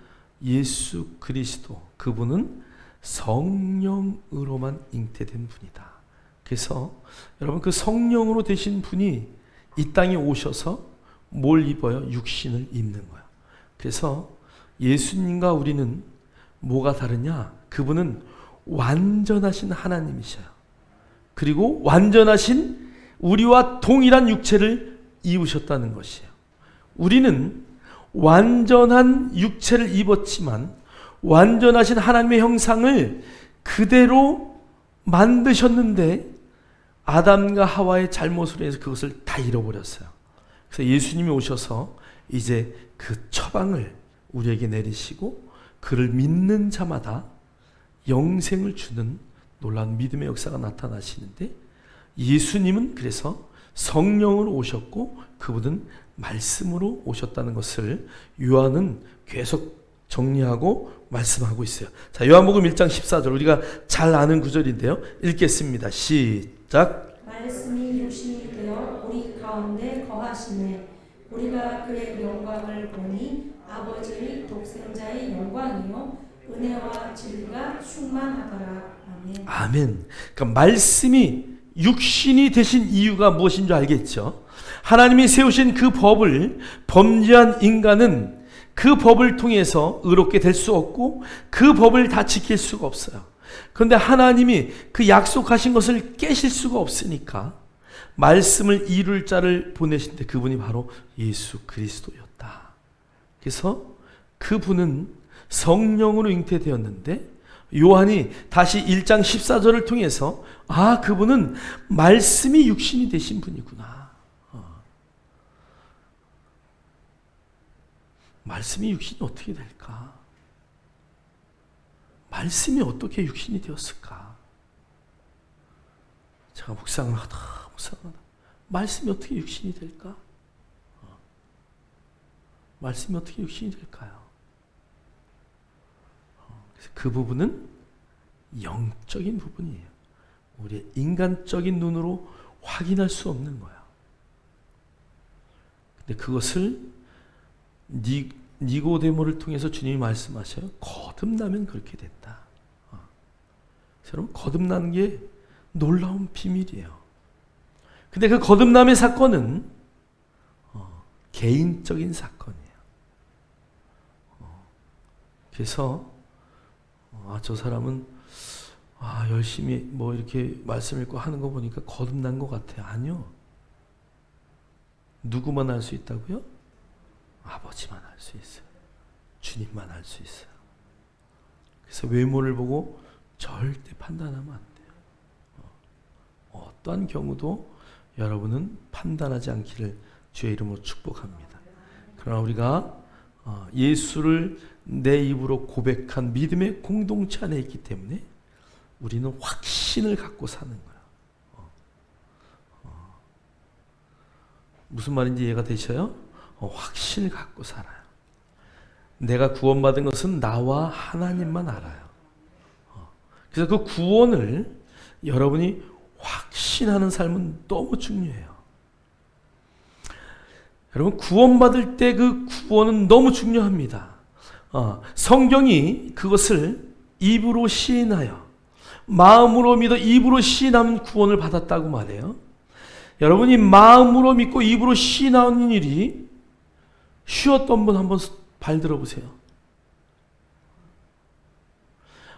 예수 그리스도, 그분은 성령으로만 잉태된 분이다. 그래서 여러분 그 성령으로 되신 분이 이 땅에 오셔서 뭘 입어요? 육신을 입는 거예요. 그래서 예수님과 우리는 뭐가 다르냐? 그분은 완전하신 하나님이셔요. 그리고 완전하신 우리와 동일한 육체를 입으셨다는 것이에요. 우리는 완전한 육체를 입었지만 완전하신 하나님의 형상을 그대로 만드셨는데 아담과 하와의 잘못으로 해서 그것을 다 잃어버렸어요. 그래서 예수님이 오셔서 이제 그 처방을 우리에게 내리시고 그를 믿는 자마다 영생을 주는 놀라운 믿음의 역사가 나타나시는데, 예수님은 그래서 성령으로 오셨고 그분은 말씀으로 오셨다는 것을 요한은 계속 정리하고 말씀하고 있어요. 자, 요한복음 1장 14절 우리가 잘 아는 구절인데요. 읽겠습니다. 시작. 말씀이 육신이 되어 우리 가운데 거하시네. 우리가 그의 영광을 보니 아버지의 독생자의 영광이요 은혜와 진리가 충만하더라. 아멘. 아멘. 그러니까 말씀이 육신이 되신 이유가 무엇인 줄 알겠죠? 하나님이 세우신 그 법을 범죄한 인간은 그 법을 통해서 의롭게 될 수 없고 그 법을 다 지킬 수가 없어요. 그런데 하나님이 그 약속하신 것을 깨실 수가 없으니까 말씀을 이룰 자를 보내신데 그분이 바로 예수 그리스도였다. 그래서 그분은 성령으로 잉태되었는데 요한이 다시 1장 14절을 통해서 그분은 말씀이 육신이 되신 분이구나. 말씀이 육신이 어떻게 될까? 말씀이 어떻게 육신이 되었을까? 제가 묵상을 하다 말씀이 어떻게 육신이 될까? 말씀이 어떻게 육신이 될까요? 그래서 그 부분은 영적인 부분이에요. 우리의 인간적인 눈으로 확인할 수 없는 거야. 근데 그것을 니고데모를 통해서 주님이 말씀하셔요. 거듭나면 그렇게 된다. 여러분, 거듭나는 게 놀라운 비밀이에요. 근데 그 거듭남의 사건은 개인적인 사건이에요. 그래서 저 사람은 열심히 뭐 이렇게 말씀 읽고 하는 거 보니까 거듭난 것 같아요. 아니요. 누구만 알 수 있다고요? 아버지만 알 수 있어요. 주님만 알 수 있어요. 그래서 외모를 보고 절대 판단하면 안 돼요. 어떠한 경우도 여러분은 판단하지 않기를 주의 이름으로 축복합니다. 그러나 우리가 예수를 내 입으로 고백한 믿음의 공동체 안에 있기 때문에 우리는 확신을 갖고 사는 거야. 무슨 말인지 이해가 되셔요? 확신을 갖고 살아요. 내가 구원받은 것은 나와 하나님만 알아요. 그래서 그 구원을 여러분이 확신하는 삶은 너무 중요해요. 여러분, 구원받을 때 그 구원은 너무 중요합니다. 성경이 그것을 입으로 시인하여 마음으로 믿어 입으로 시인하면 구원을 받았다고 말해요. 여러분이 마음으로 믿고 입으로 시인하는 일이 쉬웠던 분 한번 발 들어보세요.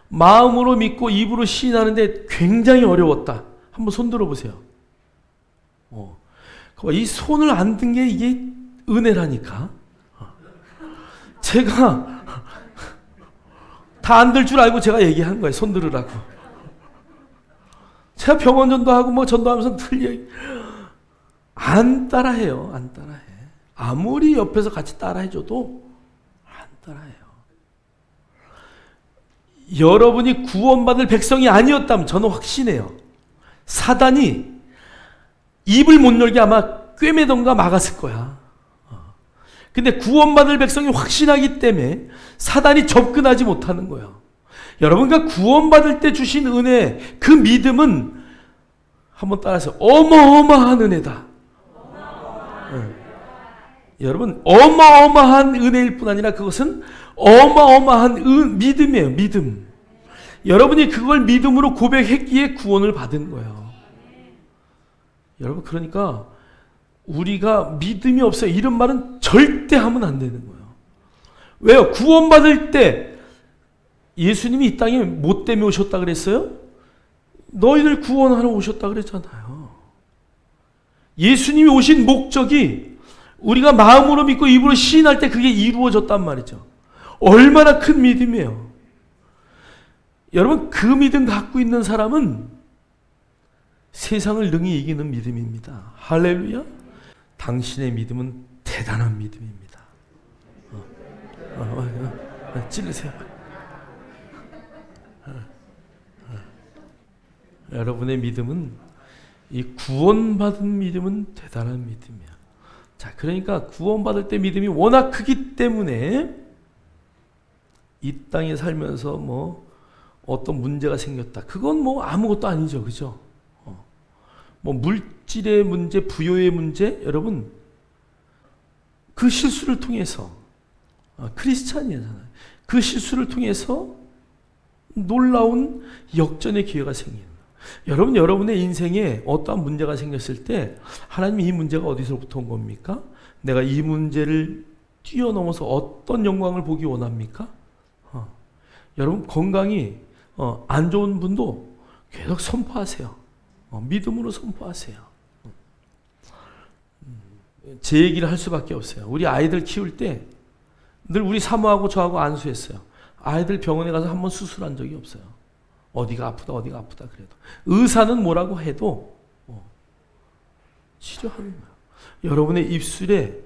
마음으로 믿고 입으로 시인하는데 굉장히 어려웠다. 한번 손 들어보세요. 이 손을 안 든 게 이게 은혜라니까. 제가 다 안 들 줄 알고 제가 얘기한 거예요. 손 들으라고. 제가 병원 전도하고 뭐 전도하면서 안 따라해요. 안 따라해. 아무리 옆에서 같이 따라해줘도 안 따라해요. 여러분이 구원받을 백성이 아니었다면 저는 확신해요. 사단이 입을 못 열게 아마 꿰매던가 막았을 거야. 근데 구원받을 백성이 확신하기 때문에 사단이 접근하지 못하는 거예요. 여러분과 구원받을 때 주신 은혜, 그 믿음은 한번 따라서 어마어마한 은혜다. 여러분, 어마어마한 은혜일 뿐 아니라 그것은 어마어마한 믿음이에요. 믿음. 여러분이 그걸 믿음으로 고백했기에 구원을 받은 거예요. 여러분, 그러니까 우리가 믿음이 없어요, 이런 말은 절대 하면 안 되는 거예요. 왜요? 구원받을 때 예수님이 이 땅에 뭐 때문에 오셨다 그랬어요? 너희들 구원하러 오셨다 그랬잖아요. 예수님이 오신 목적이 우리가 마음으로 믿고 입으로 시인할 때 그게 이루어졌단 말이죠. 얼마나 큰 믿음이에요. 여러분, 그 믿음 갖고 있는 사람은 세상을 능히 이기는 믿음입니다. 할렐루야. 당신의 믿음은 대단한 믿음입니다. 찔르세요. 여러분의 믿음은, 이 구원받은 믿음은 대단한 믿음이야. 자, 그러니까 구원받을 때 믿음이 워낙 크기 때문에 이 땅에 살면서 뭐 어떤 문제가 생겼다, 그건 뭐 아무것도 아니죠, 그죠? 뭐 물질의 문제, 부여의 문제, 여러분 그 실수를 통해서 크리스찬이잖아요. 그 실수를 통해서 놀라운 역전의 기회가 생깁니다. 여러분, 여러분의 인생에 어떠한 문제가 생겼을 때 하나님이 이 문제가 어디서부터 온 겁니까? 내가 이 문제를 뛰어넘어서 어떤 영광을 보기 원합니까? 여러분, 건강이 안 좋은 분도 계속 선포하세요. 믿음으로 선포하세요. 제 얘기를 할 수밖에 없어요. 우리 아이들 키울 때 늘 우리 사모하고 저하고 안수했어요. 아이들 병원에 가서 한번 수술한 적이 없어요. 어디가 아프다 그래도 의사는 뭐라고 해도 치료하는 거예요. 여러분의 입술에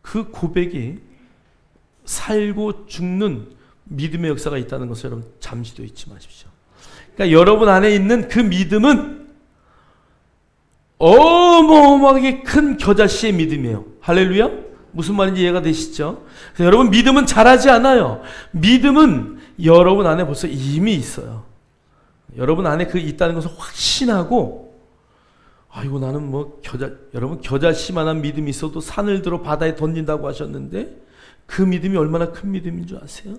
그 고백이 살고 죽는 믿음의 역사가 있다는 것을 여러분 잠시도 잊지 마십시오. 그러니까 여러분 안에 있는 그 믿음은 어마어마하게 큰 겨자씨의 믿음이에요. 할렐루야. 무슨 말인지 이해가 되시죠? 여러분, 믿음은 잘하지 않아요. 믿음은 여러분 안에 벌써 이미 있어요. 여러분 안에 그 있다는 것을 확신하고, 아이고 나는 뭐 여러분 겨자씨만한 믿음이 있어도 산을 들어 바다에 던진다고 하셨는데 그 믿음이 얼마나 큰 믿음인 줄 아세요?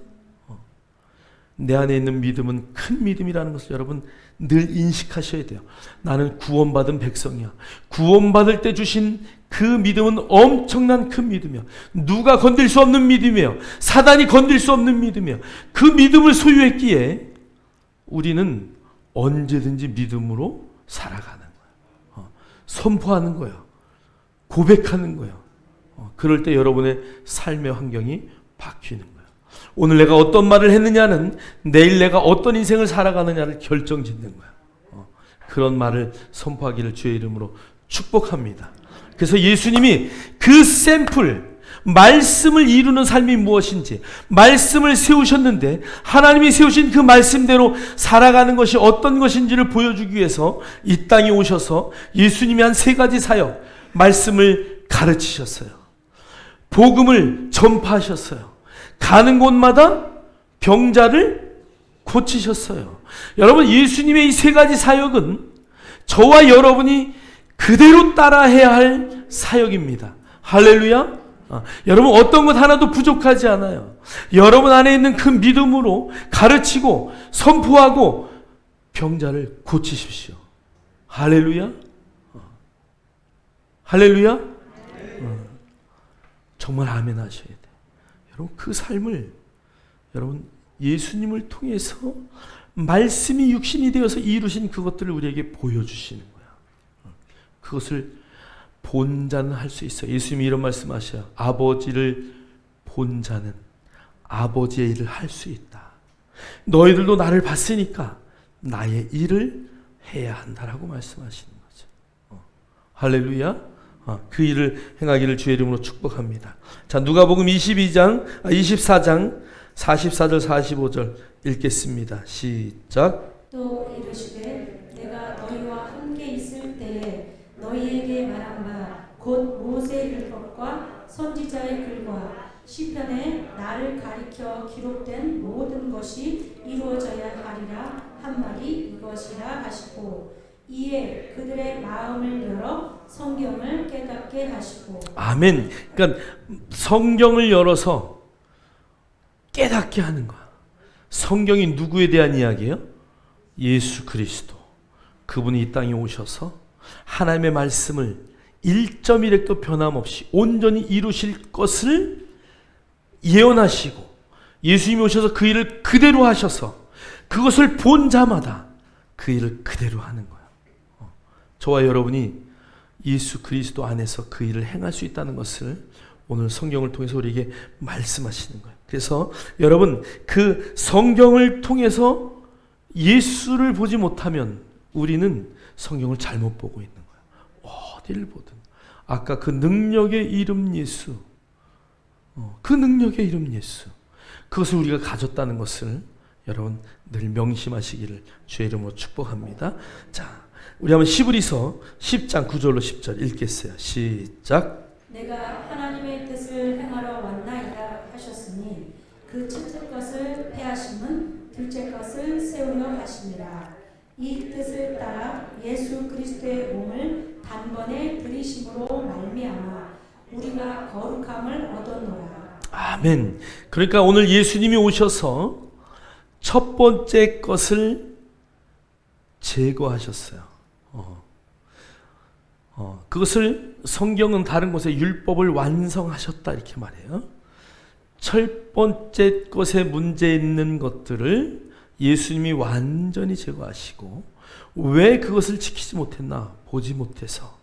내 안에 있는 믿음은 큰 믿음이라는 것을 여러분 늘 인식하셔야 돼요. 나는 구원받은 백성이야. 구원받을 때 주신 그 믿음은 엄청난 큰 믿음이야. 누가 건들 수 없는 믿음이에요. 사단이 건들 수 없는 믿음이에요. 그 믿음을 소유했기에 우리는 언제든지 믿음으로 살아가는 거예요. 선포하는 거예요. 고백하는 거예요. 그럴 때 여러분의 삶의 환경이 바뀌는 거예요. 오늘 내가 어떤 말을 했느냐는 내일 내가 어떤 인생을 살아가느냐를 결정짓는 거예요. 그런 말을 선포하기를 주의 이름으로 축복합니다. 그래서 예수님이 그 샘플, 말씀을 이루는 삶이 무엇인지, 말씀을 세우셨는데 하나님이 세우신 그 말씀대로 살아가는 것이 어떤 것인지를 보여주기 위해서 이 땅에 오셔서 예수님이 한 3가지 사역, 말씀을 가르치셨어요. 복음을 전파하셨어요. 가는 곳마다 병자를 고치셨어요. 여러분, 예수님의 이 3가지 사역은 저와 여러분이 그대로 따라해야 할 사역입니다. 할렐루야. 여러분, 어떤 것 하나도 부족하지 않아요. 여러분 안에 있는 그 믿음으로 가르치고 선포하고 병자를 고치십시오. 할렐루야. 할렐루야. 정말 아멘 하셔야 돼요. 여러분, 그 삶을 여러분 예수님을 통해서 말씀이 육신이 되어서 이루신 그것들을 우리에게 보여주시는 거예요. 그것을 본 자는 할 수 있어요. 예수님이 이런 말씀하셔요. 아버지를 본 자는 아버지의 일을 할 수 있다. 너희들도 나를 봤으니까 나의 일을 해야 한다라고 말씀하시는 거죠. 할렐루야. 그 일을 행하기를 주의 이름으로 축복합니다. 자, 누가복음 24장 44절 45절 읽겠습니다. 시작. 또 이르시되 내가 너희와 함께 있을 때에 너희에게 말한 바 곧 모세의 율법과 선지자의 글과 시편에 나를 가리켜 기록된 모든 것이 이루어져야 하리라 한 말이 이것이라 하시고 이에 그들의 마음을 열어 성경을 깨닫게 하시고. 아멘. 그러니까 성경을 열어서 깨닫게 하는 거야. 성경이 누구에 대한 이야기예요? 예수 그리스도. 그분이 이 땅에 오셔서 하나님의 말씀을 1.1획도 변함없이 온전히 이루실 것을 예언하시고 예수님이 오셔서 그 일을 그대로 하셔서 그것을 본 자마다 그 일을 그대로 하는 거예요. 저와 여러분이 예수 그리스도 안에서 그 일을 행할 수 있다는 것을 오늘 성경을 통해서 우리에게 말씀하시는 거예요. 그래서 여러분, 그 성경을 통해서 예수를 보지 못하면 우리는 성경을 잘못 보고 있는 거예요. 어디를 보든. 아까 그 능력의 이름 예수, 그 능력의 이름 예수, 그것을 우리가 가졌다는 것을 여러분 늘 명심하시기를 주의 이름으로 축복합니다. 자, 우리 한번 히브리서 10장 9절로 10절 읽겠어요. 시작. 내가 하나님의 뜻을 행하러 왔나이다 하셨으니 그 첫째 것을 패하심은 둘째 것을 세우려 하심이라. 이 뜻을 따라 예수 그리스도의 몸을 단번에 들이심으로 말미암아 우리가 거룩함을 얻었노라. 아멘. 그러니까 오늘 예수님이 오셔서 첫 번째 것을 제거하셨어요. 그것을 성경은 다른 곳에 율법을 완성하셨다 이렇게 말해요. 첫 번째 것에 문제 있는 것들을 예수님이 완전히 제거하시고, 왜 그것을 지키지 못했나? 보지 못해서,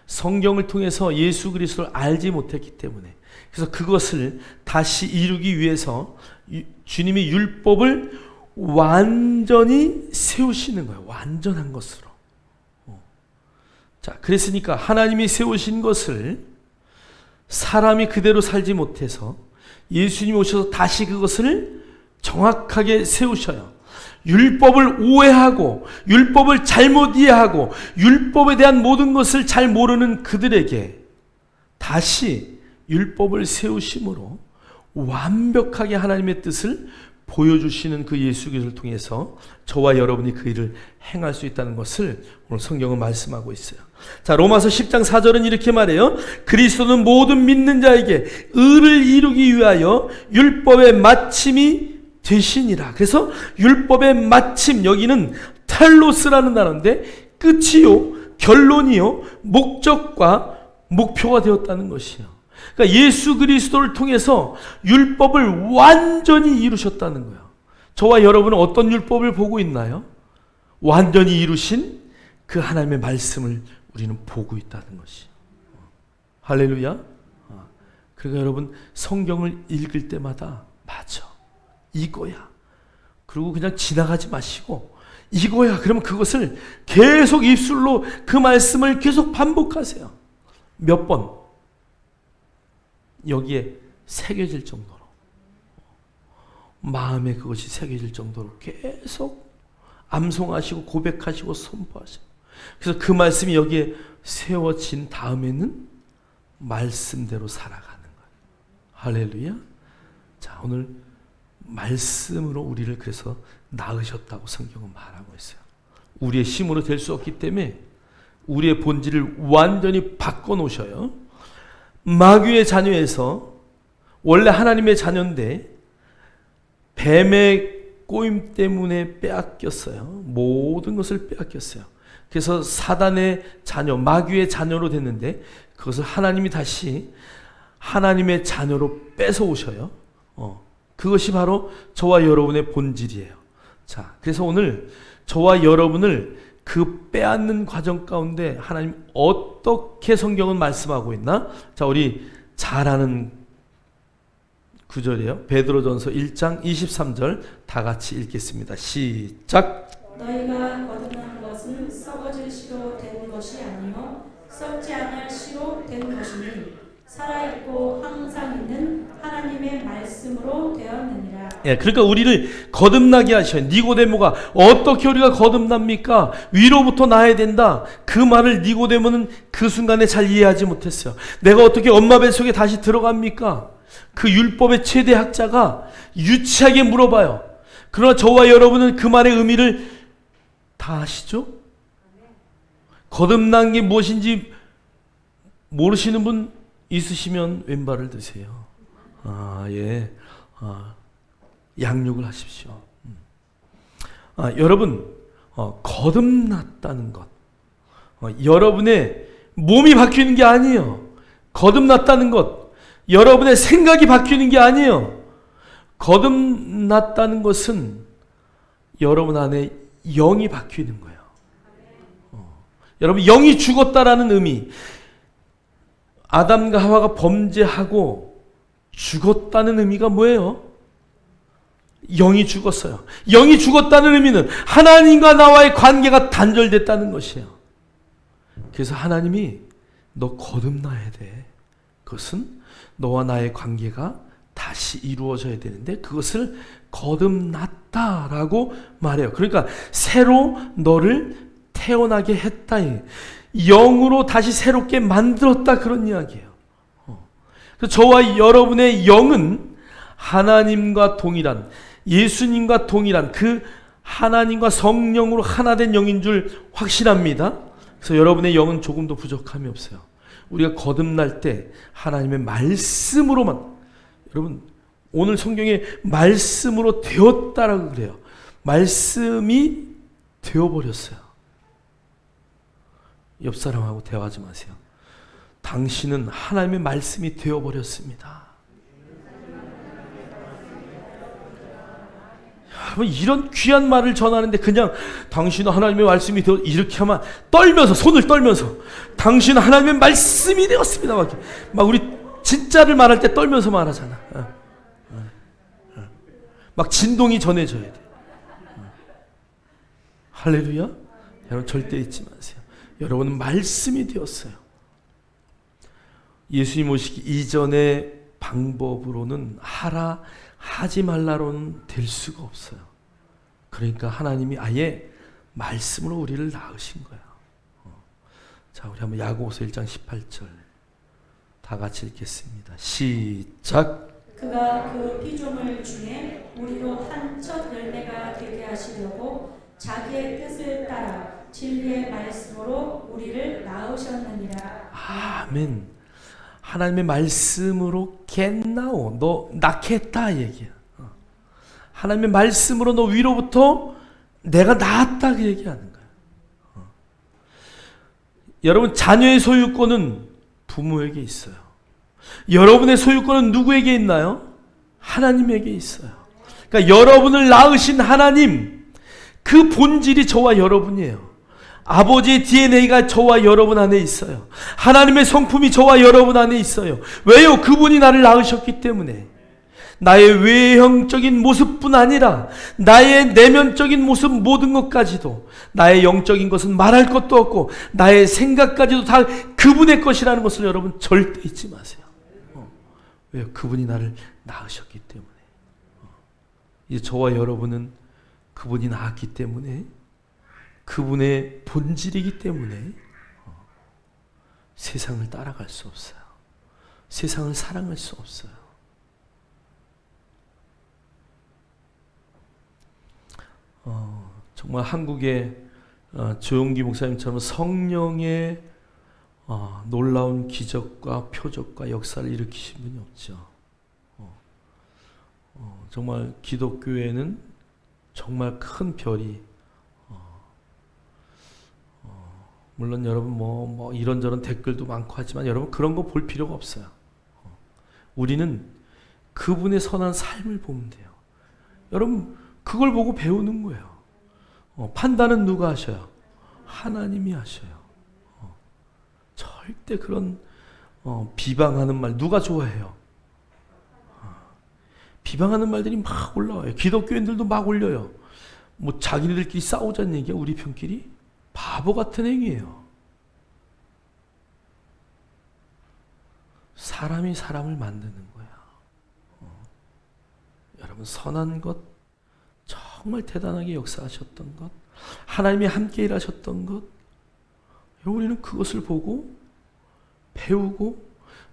성경을 통해서 예수 그리스도를 알지 못했기 때문에. 그래서 그것을 다시 이루기 위해서 주님이 율법을 완전히 세우시는 거예요. 완전한 것으로. 자, 그랬으니까 하나님이 세우신 것을 사람이 그대로 살지 못해서 예수님이 오셔서 다시 그것을 정확하게 세우셔요. 율법을 오해하고 율법을 잘못 이해하고 율법에 대한 모든 것을 잘 모르는 그들에게 다시 율법을 세우심으로 완벽하게 하나님의 뜻을 보여주시는 그 예수 그리스도를 통해서 저와 여러분이 그 일을 행할 수 있다는 것을 오늘 성경은 말씀하고 있어요. 자, 로마서 10장 4절은 이렇게 말해요. 그리스도는 모든 믿는 자에게 의를 이루기 위하여 율법의 마침이 되시니라. 그래서 율법의 마침, 여기는 텔로스라는 단어인데 끝이요, 결론이요, 목적과 목표가 되었다는 것이요. 그러니까 예수 그리스도를 통해서 율법을 완전히 이루셨다는 거예요. 저와 여러분은 어떤 율법을 보고 있나요? 완전히 이루신 그 하나님의 말씀을 우리는 보고 있다는 것이요. 할렐루야. 그러니까 여러분 성경을 읽을 때마다 맞아, 이거야, 그리고 그냥 지나가지 마시고 이거야, 그러면 그것을 계속 입술로 그 말씀을 계속 반복하세요. 몇 번? 여기에 새겨질 정도로, 마음에 그것이 새겨질 정도로 계속 암송하시고 고백하시고 선포하시고, 그래서 그 말씀이 여기에 세워진 다음에는 말씀대로 살아가는 거예요. 할렐루야. 자, 오늘 말씀으로 우리를 그래서 낳으셨다고 성경은 말하고 있어요. 우리의 힘으로 될 수 없기 때문에 우리의 본질을 완전히 바꿔놓으셔요. 마귀의 자녀에서 원래 하나님의 자녀인데 뱀의 꼬임 때문에 빼앗겼어요. 모든 것을 빼앗겼어요. 그래서 사단의 자녀, 마귀의 자녀로 됐는데 그것을 하나님이 다시 하나님의 자녀로 뺏어오셔요. 그것이 바로 저와 여러분의 본질이에요. 자, 그래서 오늘 저와 여러분을 그 빼앗는 과정 가운데 하나님 어떻게 성경은 말씀하고 있나? 자, 우리 잘 아는 구절이에요. 베드로전서 1장 23절 다 같이 읽겠습니다. 시작. 너희가 거듭난 것은 썩어질 씨로 된 것이 아니요 썩지 않을 씨로 된 것이니 살아있고 항상 있는 하나님의 말씀으로 되었느니라. 예, 그러니까 우리를 거듭나게 하셔요. 니고데모가 어떻게 우리가 거듭납니까? 위로부터 나야 된다. 그 말을 니고데모는 그 순간에 잘 이해하지 못했어요. 내가 어떻게 엄마 뱃속에 다시 들어갑니까? 그 율법의 최대 학자가 유치하게 물어봐요. 그러나 저와 여러분은 그 말의 의미를 다 아시죠? 거듭난 게 무엇인지 모르시는 분 있으시면 왼발을 드세요. 예. 양육을 하십시오. 여러분, 거듭났다는 것, 여러분의 몸이 바뀌는 게 아니에요. 거듭났다는 것. 여러분의 생각이 바뀌는 게 아니에요. 거듭났다는 것은 여러분 안에 영이 바뀌는 거예요. 여러분, 영이 죽었다라는 의미. 아담과 하와가 범죄하고 죽었다는 의미가 뭐예요? 영이 죽었어요. 영이 죽었다는 의미는 하나님과 나와의 관계가 단절됐다는 것이에요. 그래서 하나님이 너 거듭나야 돼. 그것은 너와 나의 관계가 다시 이루어져야 되는데 그것을 거듭났다라고 말해요. 그러니까 새로 너를 태어나게 했다. 영으로 다시 새롭게 만들었다. 그런 이야기예요. 그래서 저와 여러분의 영은 하나님과 동일한, 예수님과 동일한 그 하나님과 성령으로 하나 된 영인 줄 확신합니다. 그래서 여러분의 영은 조금도 부족함이 없어요. 우리가 거듭날 때 하나님의 말씀으로만, 여러분 오늘 성경에 말씀으로 되었다라고 그래요. 말씀이 되어버렸어요. 옆 사람하고 대화하지 마세요. 당신은 하나님의 말씀이 되어버렸습니다. 여러분, 이런 귀한 말을 전하는데 그냥 당신은 하나님의 말씀이 되어, 이렇게 하면 떨면서, 손을 떨면서 당신은 하나님의 말씀이 되었습니다. 막 우리 진짜를 말할 때 떨면서 말하잖아. 막 진동이 전해져야 돼. 할렐루야. 여러분 절대 잊지 마세요. 여러분은 말씀이 되었어요. 예수님 오시기 이전의 방법으로는 하라 하지 말라로는 될 수가 없어요. 그러니까 하나님이 아예 말씀으로 우리를 낳으신 거예요. 자, 우리 한번 야고보서 1장 18절 다 같이 읽겠습니다. 시작. 그가 그 피조물 중에 우리로 한 첫 열매가 되게 하시려고 자기의 뜻을 따라 진리의 말씀으로 우리를 낳으셨느니라. 아멘. 하나님의 말씀으로 겟나오, 너 낳게 했다 얘기야. 하나님의 말씀으로 너 위로부터 내가 낳았다 그 얘기하는 거야. 여러분, 자녀의 소유권은 부모에게 있어요. 여러분의 소유권은 누구에게 있나요? 하나님에게 있어요. 그러니까 여러분을 낳으신 하나님, 그 본질이 저와 여러분이에요. 아버지의 DNA가 저와 여러분 안에 있어요. 하나님의 성품이 저와 여러분 안에 있어요. 왜요? 그분이 나를 낳으셨기 때문에. 나의 외형적인 모습뿐 아니라 나의 내면적인 모습 모든 것까지도, 나의 영적인 것은 말할 것도 없고 나의 생각까지도 다 그분의 것이라는 것을 여러분 절대 잊지 마세요. 왜요? 그분이 나를 낳으셨기 때문에. 이제 저와 여러분은 그분이 낳았기 때문에, 그분의 본질이기 때문에 세상을 따라갈 수 없어요. 세상을 사랑할 수 없어요. 정말 한국의 조용기 목사님처럼 성령의 놀라운 기적과 표적과 역사를 일으키신 분이 없죠. 정말 기독교에는 정말 큰 별이, 물론 여러분 뭐 이런저런 댓글도 많고 하지만 여러분 그런 거 볼 필요가 없어요. 우리는 그분의 선한 삶을 보면 돼요. 여러분 그걸 보고 배우는 거예요. 판단은 누가 하셔요? 하나님이 하셔요. 절대 그런 비방하는 말 누가 좋아해요? 비방하는 말들이 막 올라와요. 기독교인들도 막 올려요. 뭐 자기네들끼리 싸우자는 얘기야, 우리 편끼리? 바보 같은 행위예요. 사람이 사람을 만드는 거야. 여러분 선한 것, 정말 대단하게 역사하셨던 것, 하나님이 함께 일하셨던 것, 우리는 그것을 보고 배우고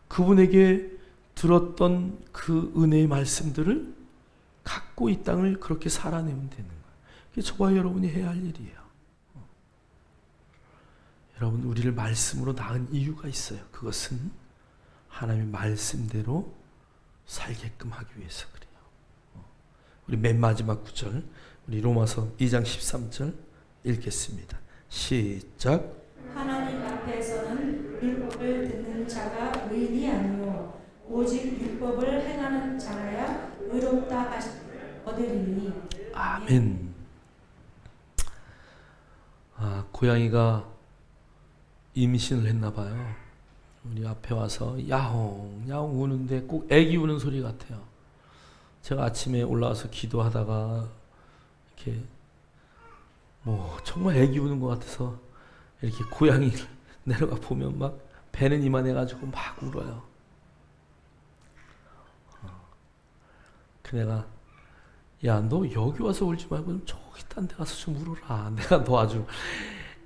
그분에게 들었던 그 은혜의 말씀들을 갖고 이 땅을 그렇게 살아내면 되는 거예요. 그게 저와 여러분이 해야 할 일이에요. 여러분 우리를 말씀으로 낳은 이유가 있어요. 그것은 하나님의 말씀대로 살게끔 하기 위해서 그래요. 우리 맨 마지막 구절, 우리 로마서 2장 13절 읽겠습니다. 시작. 하나님 율법을 듣는 자가 의인이 아니요 오직 율법을 행하는 자라야 의롭다 얻으리니. 아멘. 고양이가 임신을 했나 봐요. 우리 앞에 와서 야옹 야옹 우는데 꼭 애기 우는 소리 같아요. 제가 아침에 올라와서 기도하다가 이렇게 정말 애기 우는 것 같아서 이렇게 고양이를 내려가 보면 막 배는 이만해가지고 막 울어요. 그 내가 야, 너 여기 와서 울지 말고 좀 저기 딴 데 가서 좀 울어라. 내가 너 아주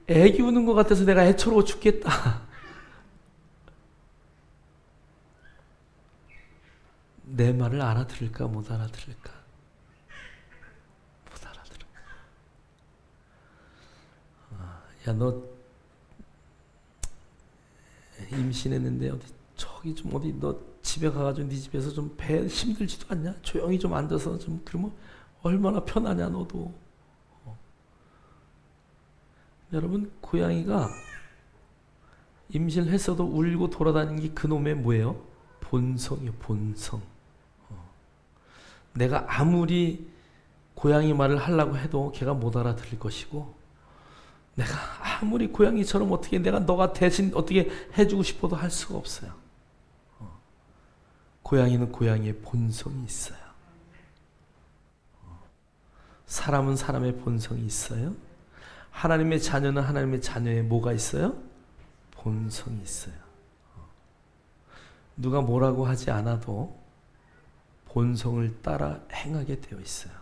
애기 우는 것 같아서 내가 애처로워 죽겠다. 내 말을 알아들을까 못 알아들을까? 못 알아들어. 야, 너 임신했는데 저기 좀 어디 너 집에 가가지고 네 집에서 좀 배 힘들지도 않냐? 조용히 좀 앉아서 좀 그러면 얼마나 편하냐 너도. 여러분, 고양이가 임신을 했어도 울고 돌아다니는 게 그놈의 뭐예요? 본성이에요. 본성. 내가 아무리 고양이 말을 하려고 해도 걔가 못 알아들을 것이고, 내가 아무리 고양이처럼 어떻게 내가 너가 대신 어떻게 해주고 싶어도 할 수가 없어요. 고양이는 고양이의 본성이 있어요. 사람은 사람의 본성이 있어요. 하나님의 자녀는 하나님의 자녀의 뭐가 있어요? 본성이 있어요. 누가 뭐라고 하지 않아도 본성을 따라 행하게 되어 있어요.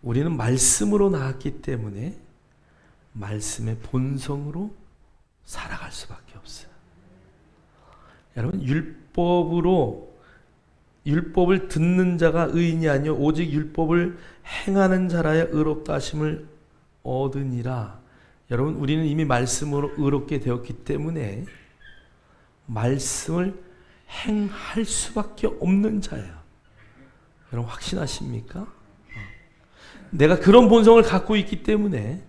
우리는 말씀으로 나왔기 때문에 말씀의 본성으로 살아갈 수밖에 없어요. 여러분, 율법을 듣는 자가 의인이 아니요 오직 율법을 행하는 자라야 의롭다 하심을 얻으니라. 여러분, 우리는 이미 말씀으로 의롭게 되었기 때문에 말씀을 행할 수밖에 없는 자예요. 여러분, 확신하십니까? 내가 그런 본성을 갖고 있기 때문에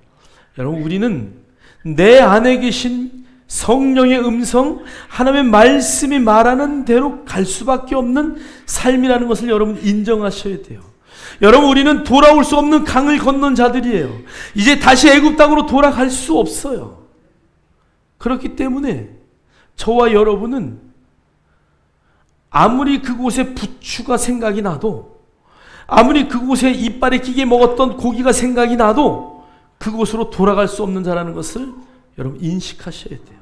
여러분, 우리는 내 안에 계신 성령의 음성, 하나님의 말씀이 말하는 대로 갈 수밖에 없는 삶이라는 것을 여러분 인정하셔야 돼요. 여러분, 우리는 돌아올 수 없는 강을 건넌 자들이에요. 이제 다시 애굽 땅으로 돌아갈 수 없어요. 그렇기 때문에 저와 여러분은 아무리 그곳에 부추가 생각이 나도, 아무리 그곳에 이빨에 끼게 먹었던 고기가 생각이 나도 그곳으로 돌아갈 수 없는 자라는 것을 여러분 인식하셔야 돼요.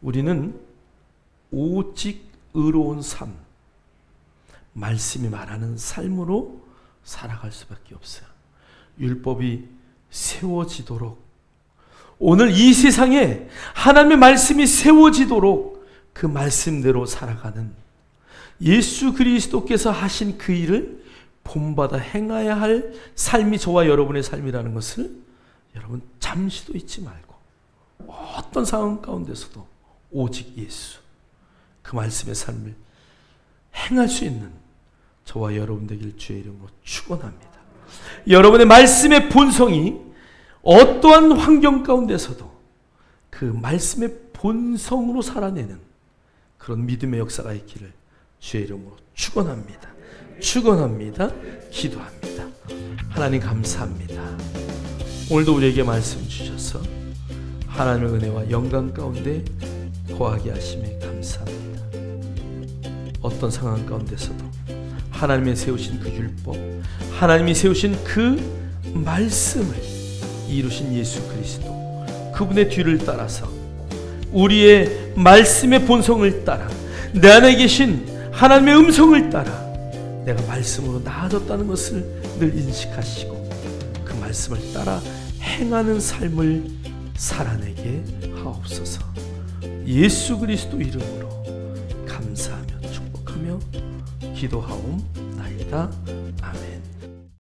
우리는 오직 의로운 삶, 말씀이 말하는 삶으로 살아갈 수밖에 없어요. 율법이 세워지도록, 오늘 이 세상에 하나님의 말씀이 세워지도록 그 말씀대로 살아가는 예수 그리스도께서 하신 그 일을 본받아 행해야 할 삶이 저와 여러분의 삶이라는 것을 여러분 잠시도 잊지 말고, 어떤 상황 가운데서도 오직 예수, 그 말씀의 삶을 행할 수 있는 저와 여러분 되길 주의 이름으로 축원합니다. 여러분의 말씀의 본성이 어떠한 환경 가운데서도 그 말씀의 본성으로 살아내는 그런 믿음의 역사가 있기를 주의 이름으로 축원합니다. 축원합니다. 기도합니다. 하나님 감사합니다. 오늘도 우리에게 말씀 주셔서 하나님의 은혜와 영광 가운데 거하게 하심에 감사합니다. 어떤 상황 가운데서도 하나님이 세우신 그 율법, 하나님이 세우신 그 말씀을 이루신 예수 그리스도, 그분의 뒤를 따라서 우리의 말씀의 본성을 따라 내 안에 계신 하나님의 음성을 따라 내가 말씀으로 나아졌다는 것을 늘 인식하시고 그 말씀을 따라 행하는 삶을 살아내게 하옵소서. 예수 그리스도 이름으로 감사하며 축복하며 기도하옵나이다.